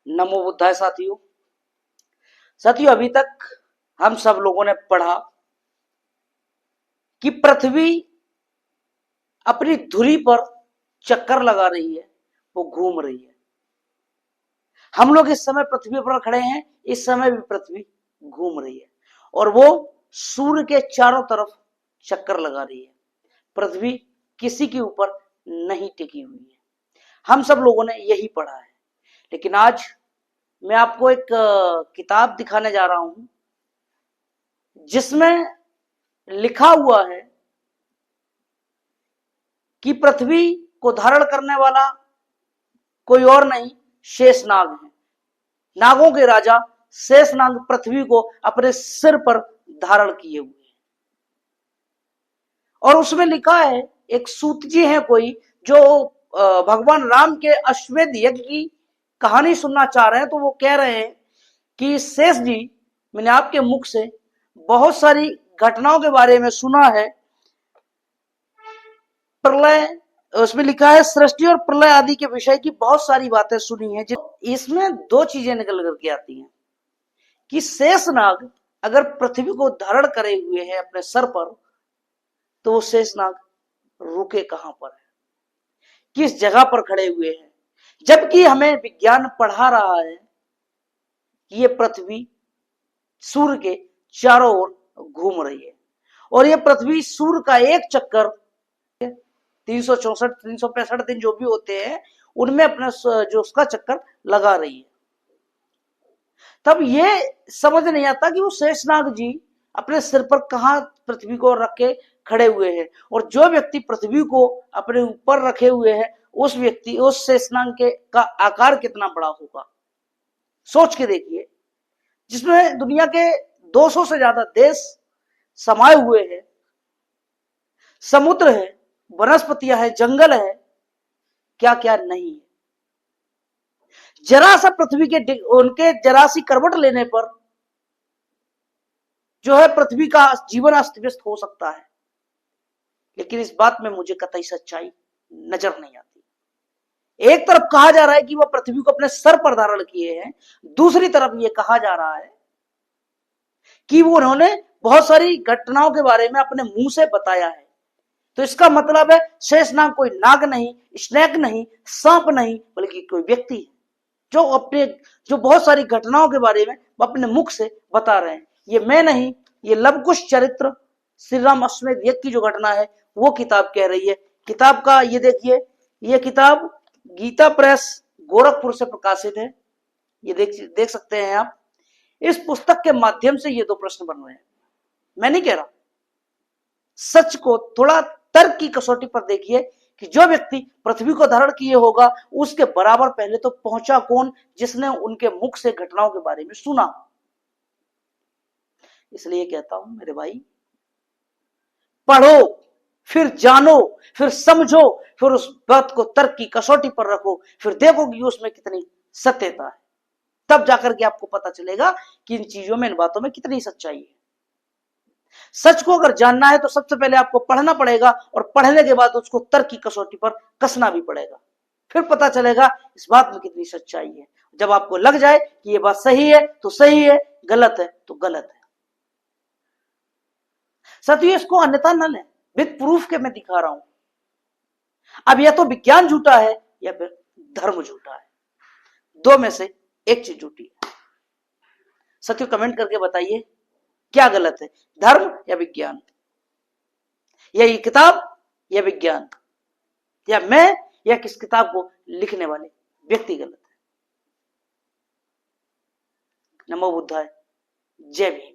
नमो बुद्धाय साथियों। अभी तक हम सब लोगों ने पढ़ा कि पृथ्वी अपनी धुरी पर चक्कर लगा रही है, वो घूम रही है। हम लोग इस समय पृथ्वी पर खड़े हैं, इस समय भी पृथ्वी घूम रही है और वो सूर्य के चारों तरफ चक्कर लगा रही है। पृथ्वी किसी के ऊपर नहीं टिकी हुई है। हम सब लोगों ने यही पढ़ा है। लेकिन आज मैं आपको एक किताब दिखाने जा रहा हूं जिसमें लिखा हुआ है कि पृथ्वी को धारण करने वाला कोई और नहीं, शेषनाग है। नागों के राजा शेषनाग पृथ्वी को अपने सिर पर धारण किए हुए हैं। और उसमें लिखा है, एक सूत जी है कोई जो भगवान राम के अश्वमेध यज्ञ की कहानी सुनना चाह रहे हैं, तो वो कह रहे हैं कि शेष जी, मैंने आपके मुख से बहुत सारी घटनाओं के बारे में सुना है। प्रलय, उसमें लिखा है सृष्टि और प्रलय आदि के विषय की बहुत सारी बातें सुनी है। इसमें दो चीजें निकल करके आती हैं कि शेषनाग अगर पृथ्वी को धारण करे हुए है अपने सर पर, तो वो शेषनाग रुके कहां पर है, किस जगह पर खड़े हुए हैं, जबकि हमें विज्ञान पढ़ा रहा है कि ये पृथ्वी सूर्य के चारों ओर घूम रही है और ये पृथ्वी सूर्य का एक चक्कर 364 365 दिन जो भी होते हैं उनमें अपना जो उसका चक्कर लगा रही है। तब ये समझ नहीं आता कि वो शेषनाग जी अपने सिर पर कहां पृथ्वी को रख के खड़े हुए हैं, और जो व्यक्ति पृथ्वी को अपने ऊपर रखे हुए है उस व्यक्ति, उस शेषनाग के का आकार कितना बड़ा होगा, सोच के देखिए। जिसमें दुनिया के 200 से ज्यादा देश समाये हुए हैं, समुद्र है, वनस्पतियां है, जंगल है, क्या क्या नहीं है। जरा सा पृथ्वी के उनके जरा सी करवट लेने पर जो है पृथ्वी का जीवन अस्त व्यस्त हो सकता है। लेकिन इस बात में मुझे कतई सच्चाई नजर नहीं आती। एक तरफ कहा जा रहा है कि वह पृथ्वी को अपने सर पर धारण किए हैं, दूसरी तरफ यह कहा जा रहा है कि वो उन्होंने बहुत सारी घटनाओं के बारे में अपने मुंह से बताया है। तो इसका मतलब है शेषनाग कोई नाग नहीं, स्नेक नहीं, सांप नहीं, बल्कि कोई व्यक्ति है जो बहुत सारी घटनाओं के बारे में अपने मुख से बता रहे हैं। ये मैं नहीं, ये लवकुश चरित्र श्री राम अश्वमेध यज्ञ की जो घटना है वो किताब कह रही है। किताब का ये देखिए, ये किताब गीता प्रेस गोरखपुर से प्रकाशित है। ये देख सकते हैं आप। इस पुस्तक के माध्यम से ये दो प्रश्न बन रहे हैं। मैं नहीं कह रहा, सच को थोड़ा तर्क की कसौटी पर देखिए कि जो व्यक्ति पृथ्वी को धारण किए होगा उसके बराबर पहले तो पहुंचा कौन, जिसने उनके मुख से घटनाओं के बारे में सुना। इसलिए कहता हूं मेरे भाई, पढ़ो, फिर जानो, फिर समझो, फिर उस बात को तर्क की कसौटी पर रखो, फिर देखो कि उसमें कितनी सत्यता है। तब जाकर के आपको पता चलेगा कि इन चीजों में, इन बातों में कितनी सच्चाई है। सच को अगर जानना है तो सबसे पहले आपको पढ़ना पड़ेगा और पढ़ने के बाद उसको तर्क की कसौटी पर कसना भी पड़ेगा। फिर पता चलेगा इस बात में कितनी सच्चाई है। जब आपको लग जाए कि ये बात सही है तो सही है, गलत है तो गलत है। साथियों, इसको अन्यथा न लें, विद प्रूफ के मैं दिखा रहा हूं। अब या तो विज्ञान झूठा है या फिर धर्म झूठा है, दो में से एक चीज झूठी है। साथियों, कमेंट करके बताइए क्या गलत है, धर्म या विज्ञान, या ये किताब या विज्ञान, या मैं या किस किताब को लिखने वाले व्यक्ति गलत है। नमो बुद्धाय, जय भीम।